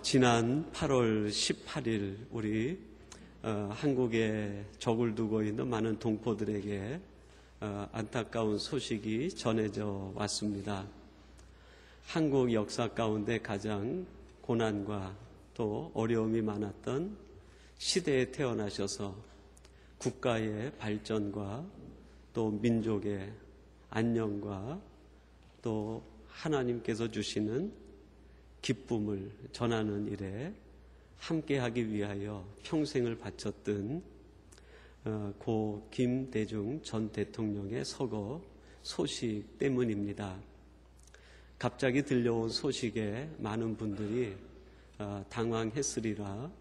지난 8월 18일 우리 한국에 적을 두고 있는 많은 동포들에게 안타까운 소식이 전해져 왔습니다. 한국 역사 가운데 가장 고난과 또 어려움이 많았던 시대에 태어나셔서 국가의 발전과 또 민족의 안녕과 또 하나님께서 주시는 기쁨을 전하는 일에 함께하기 위하여 평생을 바쳤던 고 김대중 전 대통령의 서거 소식 때문입니다. 갑자기 들려온 소식에 많은 분들이 당황했으리라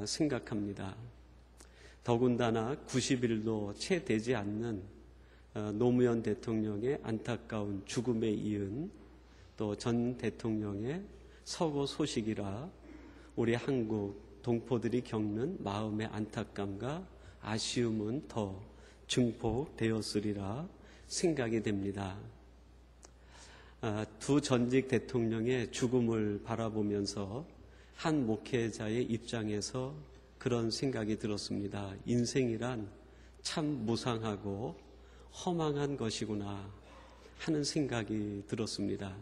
생각합니다. 더군다나 90일도 채 되지 않는 노무현 대통령의 안타까운 죽음에 이은 또 전 대통령의 서거 소식이라 우리 한국 동포들이 겪는 마음의 안타감과 아쉬움은 더 증폭되었으리라 생각이 됩니다. 두 전직 대통령의 죽음을 바라보면서 한 목회자의 입장에서 그런 생각이 들었습니다. 인생이란 참 무상하고 허망한 것이구나 하는 생각이 들었습니다.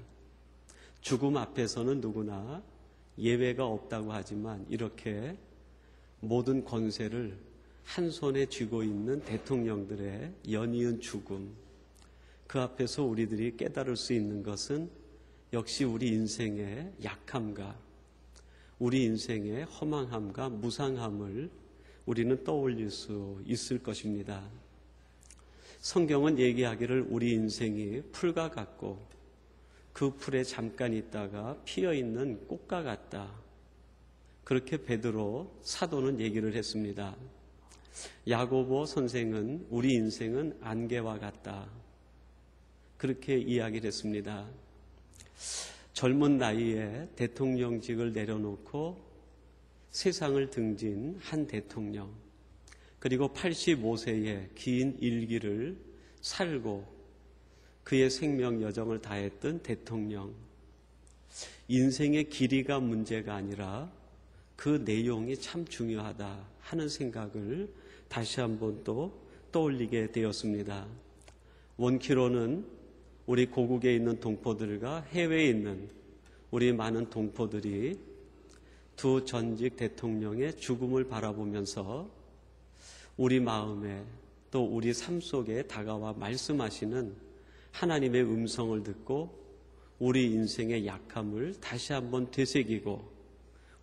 죽음 앞에서는 누구나 예외가 없다고 하지만 이렇게 모든 권세를 한 손에 쥐고 있는 대통령들의 연이은 죽음, 그 앞에서 우리들이 깨달을 수 있는 것은 역시 우리 인생의 약함과 우리 인생의 허망함과 무상함을 우리는 떠올릴 수 있을 것입니다. 성경은 얘기하기를 우리 인생이 풀과 같고 그 풀에 잠깐 있다가 피어있는 꽃과 같다. 그렇게 베드로 사도는 얘기를 했습니다. 야고보 선생은 우리 인생은 안개와 같다. 그렇게 이야기를 했습니다. 젊은 나이에 대통령직을 내려놓고 세상을 등진 한 대통령, 그리고 85세의 긴 일기를 살고 그의 생명 여정을 다했던 대통령. 인생의 길이가 문제가 아니라 그 내용이 참 중요하다 하는 생각을 다시 한번 또 떠올리게 되었습니다. 원키로는 우리 고국에 있는 동포들과 해외에 있는 우리 많은 동포들이 두 전직 대통령의 죽음을 바라보면서 우리 마음에 또 우리 삶 속에 다가와 말씀하시는 하나님의 음성을 듣고 우리 인생의 약함을 다시 한번 되새기고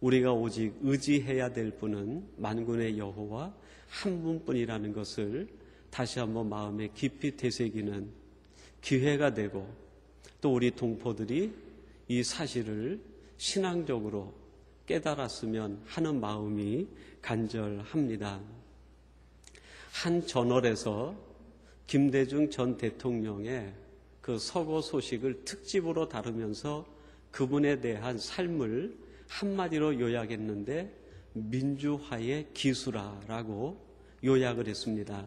우리가 오직 의지해야 될 분은 만군의 여호와 한 분뿐이라는 것을 다시 한번 마음에 깊이 되새기는 기회가 되고 또 우리 동포들이 이 사실을 신앙적으로 깨달았으면 하는 마음이 간절합니다. 한 저널에서 김대중 전 대통령의 그 서거 소식을 특집으로 다루면서 그분에 대한 삶을 한마디로 요약했는데 민주화의 기수라라고 요약을 했습니다.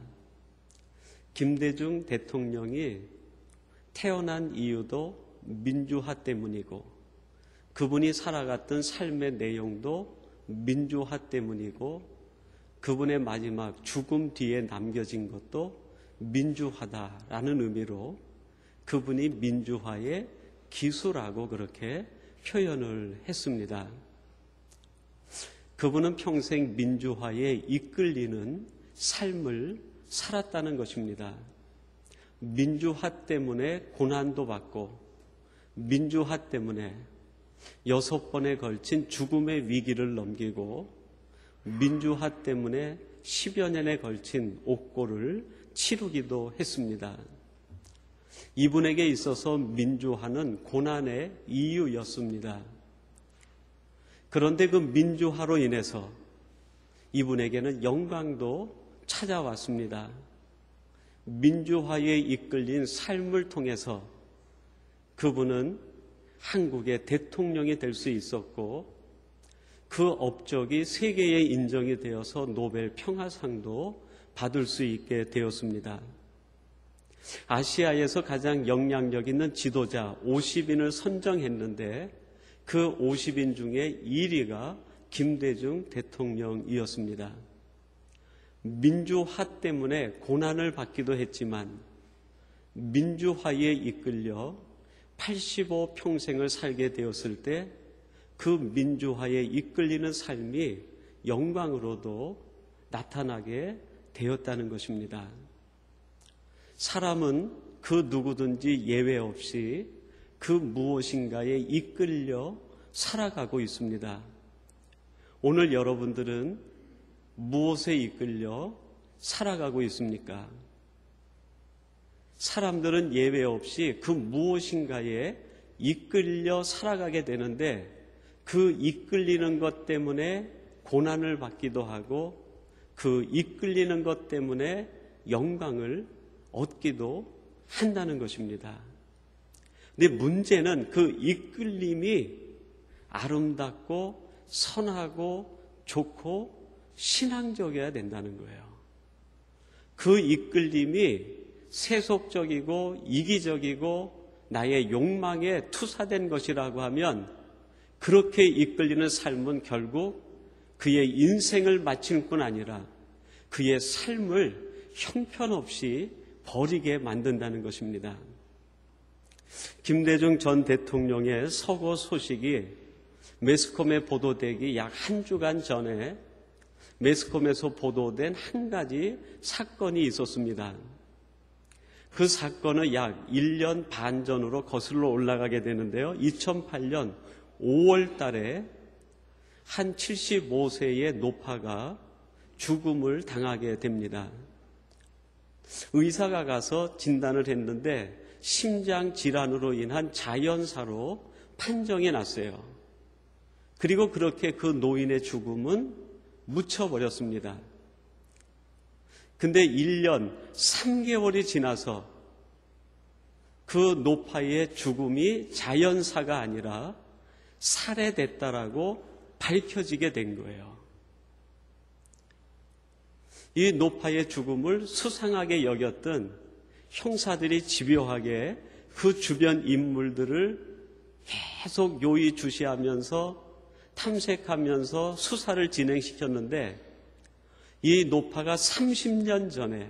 김대중 대통령이 태어난 이유도 민주화 때문이고 그분이 살아갔던 삶의 내용도 민주화 때문이고 그분의 마지막 죽음 뒤에 남겨진 것도 민주화다라는 의미로 그분이 민주화의 기수라고 그렇게 표현을 했습니다. 그분은 평생 민주화에 이끌리는 삶을 살았다는 것입니다. 민주화 때문에 고난도 받고 민주화 때문에 6번에 걸친 죽음의 위기를 넘기고 민주화 때문에 10여 년에 걸친 옥고를 치르기도 했습니다. 이분에게 있어서 민주화는 고난의 이유였습니다. 그런데 그 민주화로 인해서 이분에게는 영광도 찾아왔습니다. 민주화에 이끌린 삶을 통해서 그분은 한국의 대통령이 될 수 있었고 그 업적이 세계에 인정이 되어서 노벨 평화상도 받을 수 있게 되었습니다. 아시아에서 가장 영향력 있는 지도자 50인을 선정했는데 그 50인 중에 1위가 김대중 대통령이었습니다. 민주화 때문에 고난을 받기도 했지만 민주화에 이끌려 85평생을 살게 되었을 때 그 민주화에 이끌리는 삶이 영광으로도 나타나게 되었다는 것입니다. 사람은 그 누구든지 예외 없이 그 무엇인가에 이끌려 살아가고 있습니다. 오늘 여러분들은 무엇에 이끌려 살아가고 있습니까? 사람들은 예외 없이 그 무엇인가에 이끌려 살아가게 되는데 그 이끌리는 것 때문에 고난을 받기도 하고 그 이끌리는 것 때문에 영광을 얻기도 한다는 것입니다. 근데 문제는 그 이끌림이 아름답고 선하고 좋고 신앙적이어야 된다는 거예요. 그 이끌림이 세속적이고 이기적이고 나의 욕망에 투사된 것이라고 하면 그렇게 이끌리는 삶은 결국 그의 인생을 마칠 뿐 아니라 그의 삶을 형편없이 버리게 만든다는 것입니다. 김대중 전 대통령의 서거 소식이 매스컴에 보도되기 약 한 주간 전에 매스컴에서 보도된 한 가지 사건이 있었습니다. 그 사건은 약 1년 반 전으로 거슬러 올라가게 되는데요. 2008년 5월 달에 한 75세의 노파가 죽음을 당하게 됩니다. 의사가 가서 진단을 했는데 심장 질환으로 인한 자연사로 판정이 났어요. 그리고 그렇게 그 노인의 죽음은 묻혀버렸습니다. 근데 1년 3개월이 지나서 그 노파의 죽음이 자연사가 아니라 살해됐다라고 밝혀지게 된 거예요. 이 노파의 죽음을 수상하게 여겼던 형사들이 집요하게 그 주변 인물들을 계속 요의주시하면서 탐색하면서 수사를 진행시켰는데 이 노파가 30년 전에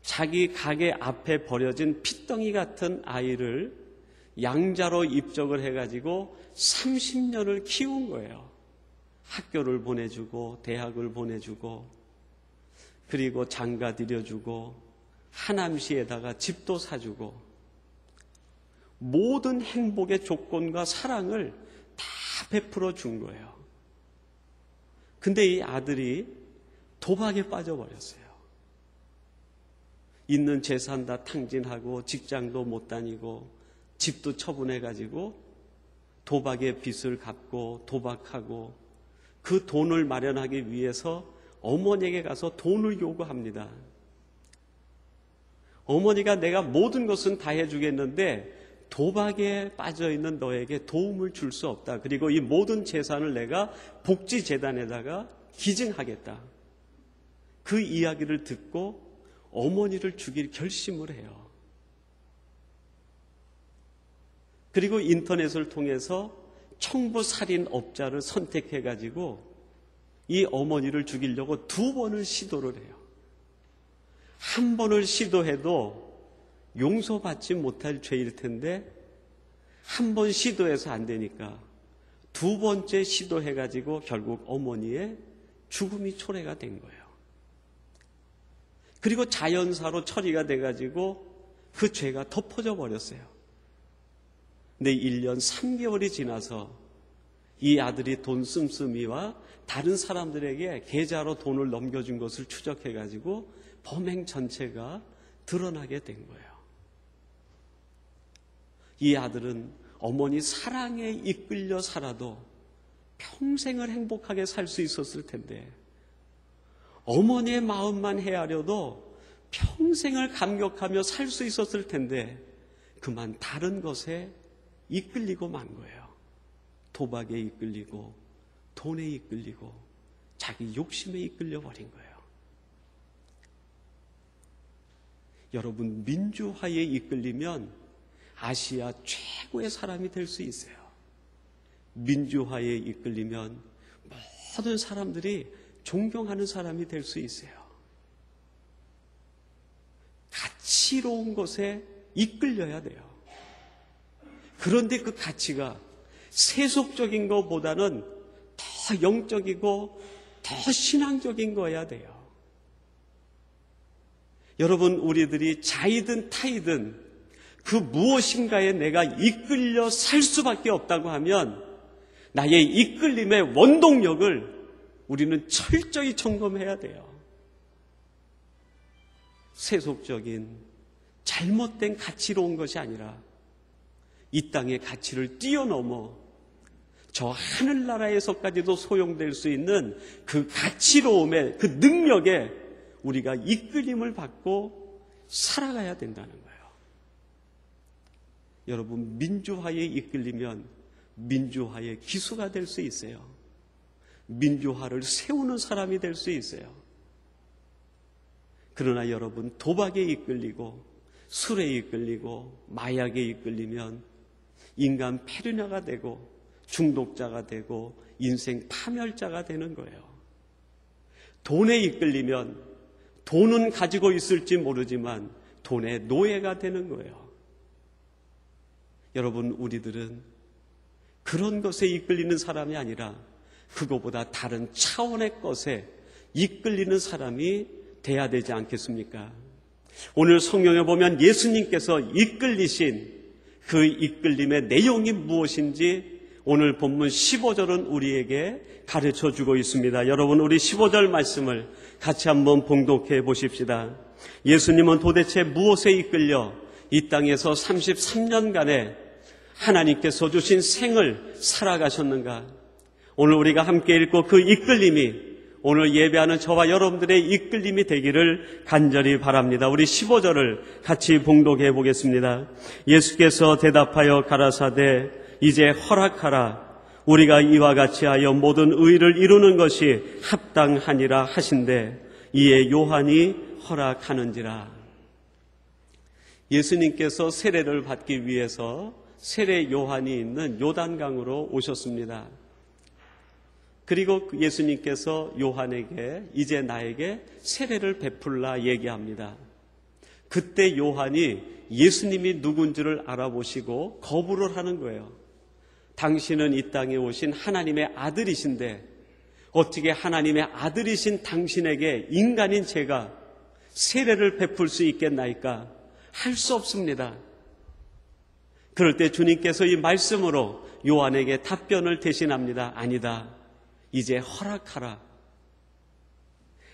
자기 가게 앞에 버려진 핏덩이 같은 아이를 양자로 입적을 해가지고 30년을 키운 거예요. 학교를 보내주고 대학을 보내주고 그리고 장가 들여주고 하남시에다가 집도 사주고 모든 행복의 조건과 사랑을 다 베풀어 준 거예요. 근데 이 아들이 도박에 빠져버렸어요. 있는 재산 다 탕진하고 직장도 못 다니고 집도 처분해가지고 도박의 빚을 갚고 도박하고 그 돈을 마련하기 위해서 어머니에게 가서 돈을 요구합니다. 어머니가 내가 모든 것은 다 해주겠는데 도박에 빠져있는 너에게 도움을 줄 수 없다. 그리고 이 모든 재산을 내가 복지재단에다가 기증하겠다. 그 이야기를 듣고 어머니를 죽일 결심을 해요. 그리고 인터넷을 통해서 청부살인업자를 선택해가지고 이 어머니를 죽이려고 2번을 시도를 해요. 한 번을 시도해도 용서받지 못할 죄일 텐데 한 번 시도해서 안 되니까 2번째 시도해가지고 결국 어머니의 죽음이 초래가 된 거예요. 그리고 자연사로 처리가 돼가지고 그 죄가 덮어져 버렸어요. 근데 1년 3개월이 지나서 이 아들이 돈 씀씀이와 다른 사람들에게 계좌로 돈을 넘겨준 것을 추적해가지고 범행 전체가 드러나게 된 거예요. 이 아들은 어머니 사랑에 이끌려 살아도 평생을 행복하게 살 수 있었을 텐데 어머니의 마음만 헤아려도 평생을 감격하며 살 수 있었을 텐데 그만 다른 것에 이끌리고 만 거예요. 도박에 이끌리고 돈에 이끌리고 자기 욕심에 이끌려 버린 거예요. 여러분, 민주화에 이끌리면 아시아 최고의 사람이 될 수 있어요. 민주화에 이끌리면 모든 사람들이 존경하는 사람이 될 수 있어요. 가치로운 것에 이끌려야 돼요. 그런데 그 가치가 세속적인 것보다는 더 영적이고 더 신앙적인 거여야 돼요. 여러분, 우리들이 자이든 타이든 그 무엇인가에 내가 이끌려 살 수밖에 없다고 하면 나의 이끌림의 원동력을 우리는 철저히 점검해야 돼요. 세속적인 잘못된 가치로운 것이 아니라 이 땅의 가치를 뛰어넘어 저 하늘나라에서까지도 소용될 수 있는 그 가치로움의 그 능력에 우리가 이끌림을 받고 살아가야 된다는 거예요. 여러분, 민주화에 이끌리면 민주화의 기수가 될 수 있어요. 민주화를 세우는 사람이 될 수 있어요. 그러나 여러분, 도박에 이끌리고 술에 이끌리고 마약에 이끌리면 인간 폐륜화가 되고 중독자가 되고 인생 파멸자가 되는 거예요. 돈에 이끌리면 돈은 가지고 있을지 모르지만 돈의 노예가 되는 거예요. 여러분, 우리들은 그런 것에 이끌리는 사람이 아니라 그거보다 다른 차원의 것에 이끌리는 사람이 돼야 되지 않겠습니까? 오늘 성경에 보면 예수님께서 이끌리신 그 이끌림의 내용이 무엇인지 오늘 본문 15절은 우리에게 가르쳐주고 있습니다. 여러분, 우리 15절 말씀을 같이 한번 봉독해 보십시다. 예수님은 도대체 무엇에 이끌려 이 땅에서 33년간의 하나님께서 주신 생을 살아가셨는가? 오늘 우리가 함께 읽고 그 이끌림이 오늘 예배하는 저와 여러분들의 이끌림이 되기를 간절히 바랍니다. 우리 15절을 같이 봉독해 보겠습니다. 예수께서 대답하여 가라사대 이제 허락하라. 우리가 이와 같이 하여 모든 의를 이루는 것이 합당하니라 하신대 이에 요한이 허락하는지라. 예수님께서 세례를 받기 위해서 세례 요한이 있는 요단강으로 오셨습니다. 그리고 예수님께서 요한에게 이제 나에게 세례를 베풀라 얘기합니다. 그때 요한이 예수님이 누군지를 알아보시고 거부를 하는 거예요. 당신은 이 땅에 오신 하나님의 아들이신데 어떻게 하나님의 아들이신 당신에게 인간인 제가 세례를 베풀 수 있겠나이까? 할 수 없습니다. 그럴 때 주님께서 이 말씀으로 요한에게 답변을 대신합니다. 아니다. 이제 허락하라.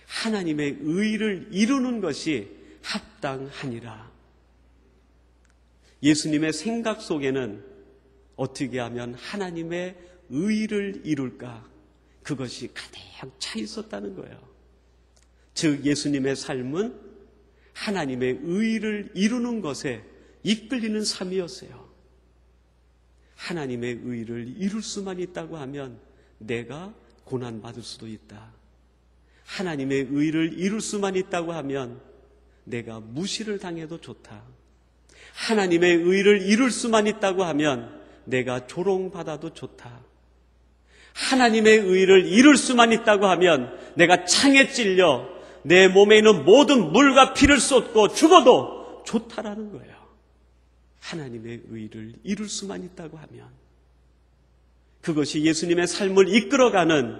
하나님의 의를 이루는 것이 합당하니라. 예수님의 생각 속에는 어떻게 하면 하나님의 의를 이룰까? 그것이 가득 차 있었다는 거예요. 즉 예수님의 삶은 하나님의 의를 이루는 것에 이끌리는 삶이었어요. 하나님의 의를 이룰 수만 있다고 하면 내가 고난받을 수도 있다. 하나님의 의를 이룰 수만 있다고 하면 내가 무시를 당해도 좋다. 하나님의 의를 이룰 수만 있다고 하면 내가 조롱받아도 좋다. 하나님의 의를 이룰 수만 있다고 하면 내가 창에 찔려 내 몸에 있는 모든 물과 피를 쏟고 죽어도 좋다라는 거예요. 하나님의 의를 이룰 수만 있다고 하면 그것이 예수님의 삶을 이끌어가는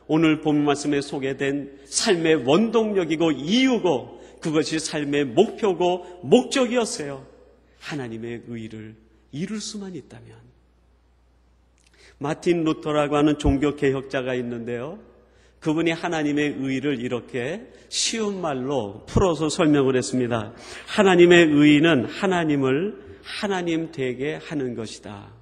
오늘 본 말씀에 소개된 삶의 원동력이고 이유고 그것이 삶의 목표고 목적이었어요. 하나님의 의를 이룰 수만 있다면. 마틴 루터라고 하는 종교개혁자가 있는데요. 그분이 하나님의 의를 이렇게 쉬운 말로 풀어서 설명을 했습니다. 하나님의 의는 하나님을 하나님 되게 하는 것이다.